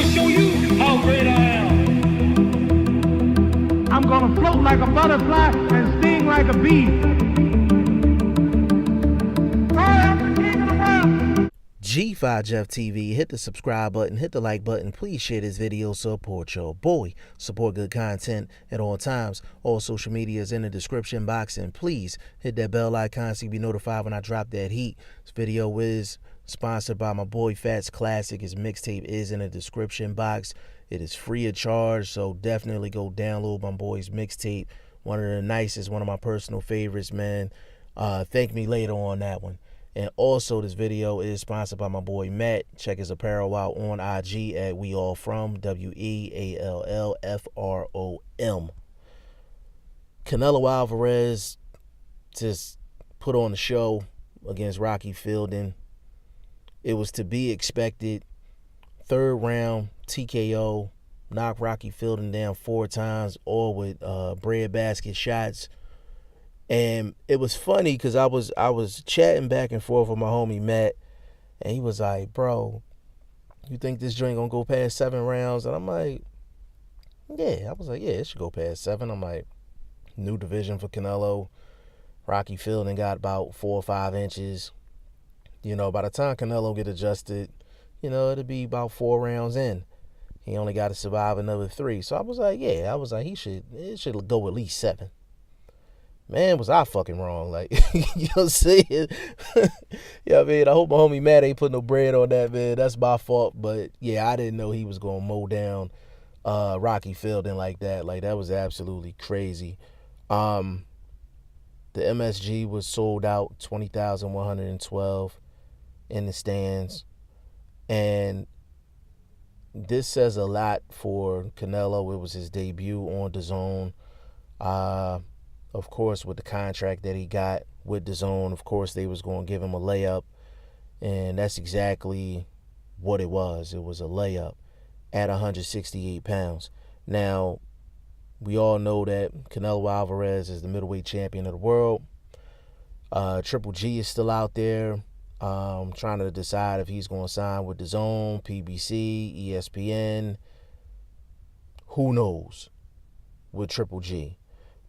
show you how great I am. I'm gonna float like a butterfly and sting like a bee. I am the king of the world. G5 Jeff TV, hit the subscribe button, hit the like button. Please share this video, support your boy. Support good content at all times. All social media is in the description box, and please hit that bell icon so you be notified when I drop that heat. This video is sponsored by my boy Fats Classic. His mixtape is in the description box. It is free of charge, so definitely go download my boy's mixtape. One of the nicest, one of my personal favorites, man. Thank me later on that one. And also, this video is sponsored by my boy Matt. Check his apparel out on IG at WeAllFrom, WeAllFrom. Canelo Alvarez just put on the show against Rocky Fielding. It was to be expected. Third round, TKO, knocked Rocky Fielding down 4 times, all with breadbasket shots. And it was funny because I was chatting back and forth with my homie Matt, and he was like, "Bro, you think this joint gonna go past 7 rounds?" And I'm like, "Yeah." I was like, "Yeah, it should go past 7." I'm like, new division for Canelo. Rocky Fielding got about 4 or 5 inches. You know, by the time Canelo get adjusted, you know, it'll be about 4 rounds in. He only got to survive another 3. So I was like, yeah, it should go at least 7. Man, was I fucking wrong. Like, you know what I'm saying? Yeah, I mean, I hope my homie Matt ain't put no bread on that, man. That's my fault. But, yeah, I didn't know he was going to mow down Rocky Fielding like that. Like, that was absolutely crazy. The MSG was sold out, 20,112 in the stands. And this says a lot for Canelo. It was his debut on DAZN. Of course, with the contract that he got with DAZN, of course, they was going to give him a layup. And that's exactly what it was. It was a layup at 168 pounds. Now, we all know that Canelo Alvarez is the middleweight champion of the world. Triple G is still out there trying to decide if he's going to sign with DAZN, PBC, ESPN. Who knows with Triple G.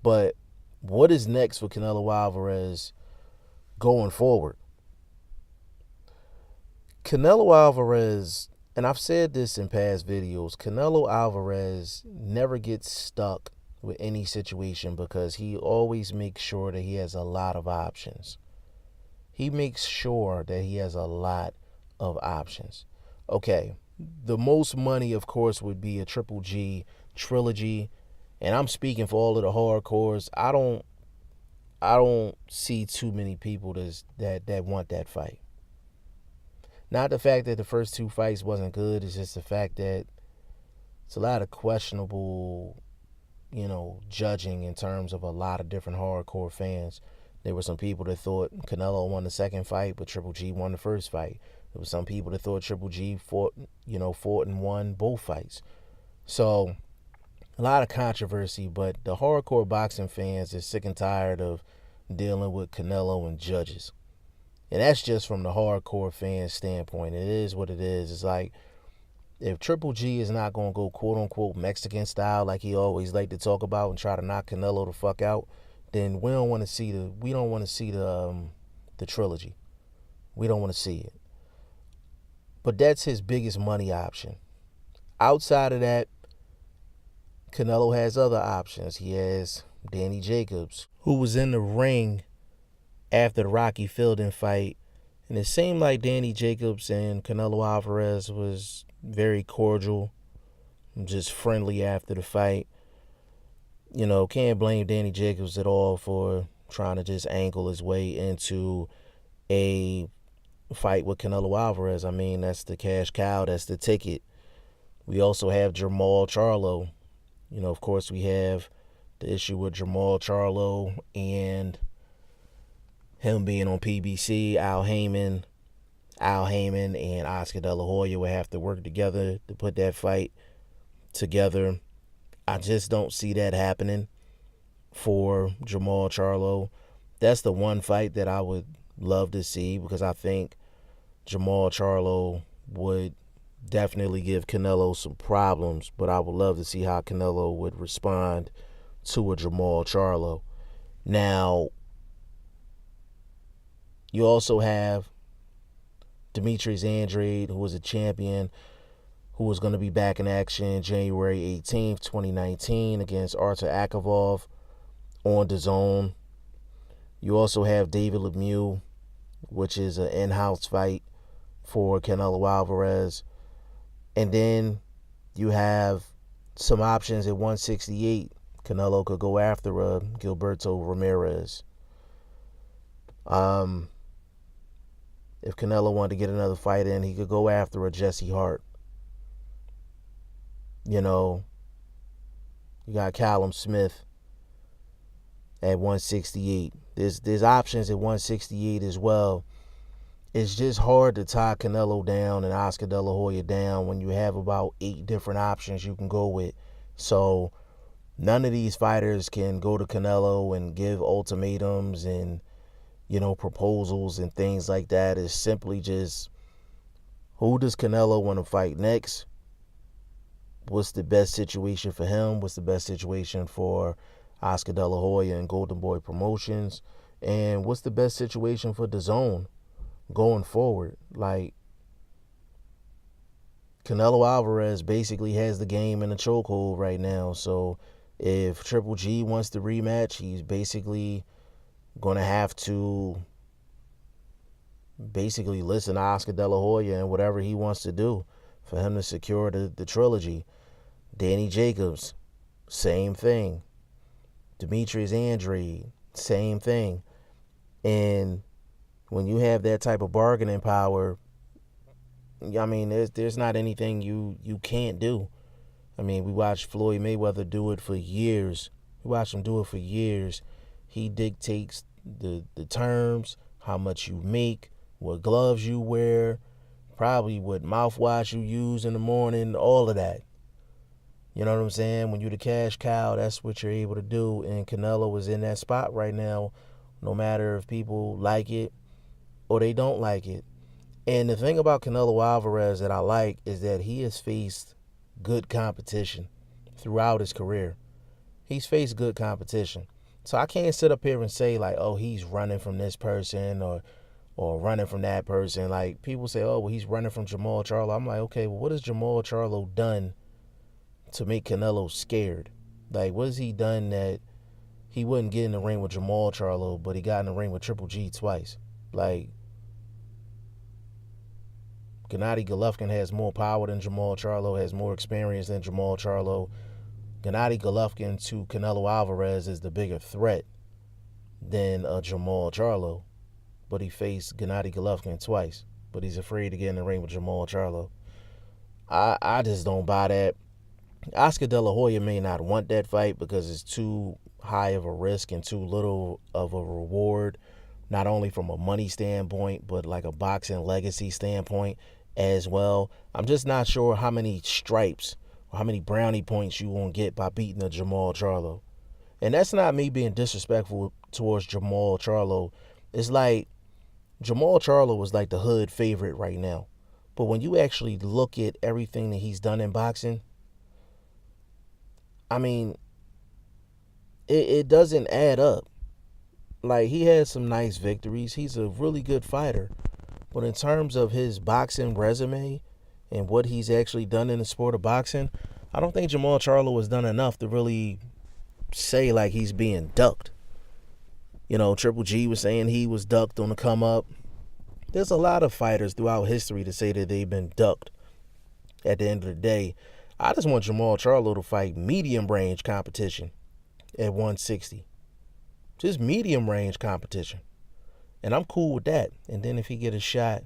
But what is next for Canelo Alvarez going forward? Canelo Alvarez, and I've said this in past videos, Canelo Alvarez never gets stuck with any situation because he always makes sure that he has a lot of options. He makes sure that he has a lot of options. Okay, the most money, of course, would be a Triple G trilogy. And I'm speaking for all of the hardcores. I don't see too many people that want that fight. Not the fact that the first 2 fights wasn't good. It's just the fact that it's a lot of questionable, you know, judging in terms of a lot of different hardcore fans. There were some people that thought Canelo won the second fight, but Triple G won the first fight. There were some people that thought Triple G fought and won both fights. So a lot of controversy, but the hardcore boxing fans are sick and tired of dealing with Canelo and judges. And that's just from the hardcore fan standpoint. It is what it is. It's like, if Triple G is not going to go quote-unquote Mexican style like he always like to talk about and try to knock Canelo the fuck out, then we don't want to see the trilogy. We don't want to see it. But that's his biggest money option. Outside of that, Canelo has other options. He has Danny Jacobs, who was in the ring after the Rocky Fielding fight. And it seemed like Danny Jacobs and Canelo Alvarez was very cordial, just friendly after the fight. You know, can't blame Danny Jacobs at all for trying to just angle his way into a fight with Canelo Alvarez. I mean, that's the cash cow. That's the ticket. We also have Charlo. You know, of course, we have the issue with Charlo and him being on PBC. Al Heyman and Oscar De La Hoya would have to work together to put that fight together. I just don't see that happening for Charlo. That's the one fight that I would love to see, because I think Charlo would definitely give Canelo some problems, but I would love to see how Canelo would respond to a Jermall Charlo. Now, you also have Demetrius Andrade, who was a champion, who was going to be back in action January 18th, 2019 against Artur Akavov on DAZN. You also have David Lemieux, which is an in-house fight for Canelo Alvarez. And then you have some options at 168. Canelo could go after Gilberto Ramirez. If Canelo wanted to get another fight in, he could go after a Jesse Hart. You know, you got Callum Smith at 168. There's options at 168 as well. It's just hard to tie Canelo down and Oscar De La Hoya down when you have about 8 different options you can go with. So none of these fighters can go to Canelo and give ultimatums and, proposals and things like that. It's simply just, who does Canelo want to fight next? What's the best situation for him? What's the best situation for Oscar De La Hoya and Golden Boy Promotions? And what's the best situation for DAZN going forward? Like, Canelo Alvarez basically has the game in a chokehold right now. So if Triple G wants the rematch, he's basically going to have to basically listen to Oscar De La Hoya and whatever he wants to do for him to secure the trilogy. Danny Jacobs, same thing. Demetrius Andrade, same thing. And when you have that type of bargaining power, I mean, there's not anything you can't do. I mean, we watched Floyd Mayweather do it for years. We watched him do it for years. He dictates the terms, how much you make, what gloves you wear, probably what mouthwash you use in the morning, all of that. You know what I'm saying? When you're the cash cow, that's what you're able to do. And Canelo is in that spot right now, no matter if people like it or they don't like it. And the thing about Canelo Alvarez that I like is that he has faced good competition throughout his career. He's faced good competition. So I can't sit up here and say, like, oh, he's running from this person or running from that person. Like, people say, oh, well, he's running from Jermall Charlo. I'm like, okay, well, what has Jermall Charlo done to make Canelo scared? Like, what has he done that he wouldn't get in the ring with Jermall Charlo, but he got in the ring with Triple G twice? Like, Gennady Golovkin has more power than Jermall Charlo, has more experience than Jermall Charlo. Gennady Golovkin to Canelo Alvarez is the bigger threat than Jermall Charlo. But he faced Gennady Golovkin twice. But he's afraid to get in the ring with Jermall Charlo. I just don't buy that. Oscar De La Hoya may not want that fight because it's too high of a risk and too little of a reward, not only from a money standpoint, but like a boxing legacy standpoint as well. I'm just not sure how many stripes or how many brownie points you won't get by beating a Jermall Charlo. And that's not me being disrespectful towards Jermall Charlo. It's like Jermall Charlo was like the hood favorite right now. But when you actually look at everything that he's done in boxing, I mean, it doesn't add up. Like, he had some nice victories. He's a really good fighter. But in terms of his boxing resume and what he's actually done in the sport of boxing, I don't think Jermall Charlo has done enough to really say, like, he's being ducked. Triple G was saying he was ducked on the come up. There's a lot of fighters throughout history to say that they've been ducked. At the end of the day, I just want Jermall Charlo to fight medium range competition at 160. Just medium range competition. And I'm cool with that. And then if he get a shot,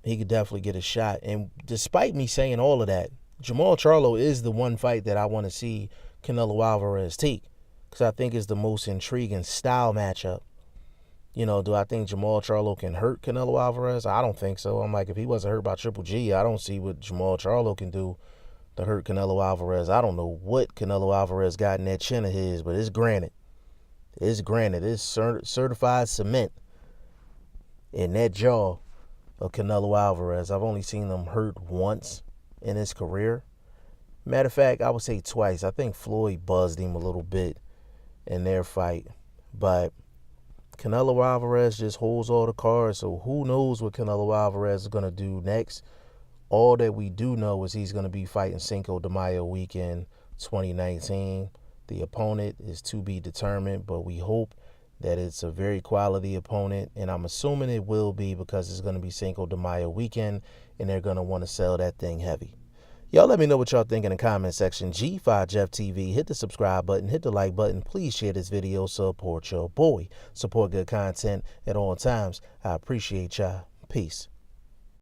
he could definitely get a shot. And despite me saying all of that, Jermall Charlo is the one fight that I want to see Canelo Alvarez take, because I think it's the most intriguing style matchup. Do I think Jermall Charlo can hurt Canelo Alvarez? I don't think so. I'm like, if he wasn't hurt by Triple G, I don't see what Jermall Charlo can do to hurt Canelo Alvarez. I don't know what Canelo Alvarez got in that chin of his, but it's granite. It's granite. It's certified cement in that jaw. of Canelo Alvarez. I've only seen him hurt once in his career. Matter of fact, I would say twice. I think Floyd buzzed him a little bit in their fight. But Canelo Alvarez just holds all the cards, so who knows what Canelo Alvarez is going to do next. All that we do know is he's going to be fighting Cinco de Mayo weekend 2019. The opponent is to be determined, but we hope that it's a very quality opponent, and I'm assuming it will be because it's going to be Cinco de Mayo weekend, and they're going to want to sell that thing heavy. Y'all let me know what y'all think in the comment section. G5 Jeff TV, hit the subscribe button, hit the like button. Please share this video, support your boy. Support good content at all times. I appreciate y'all. Peace.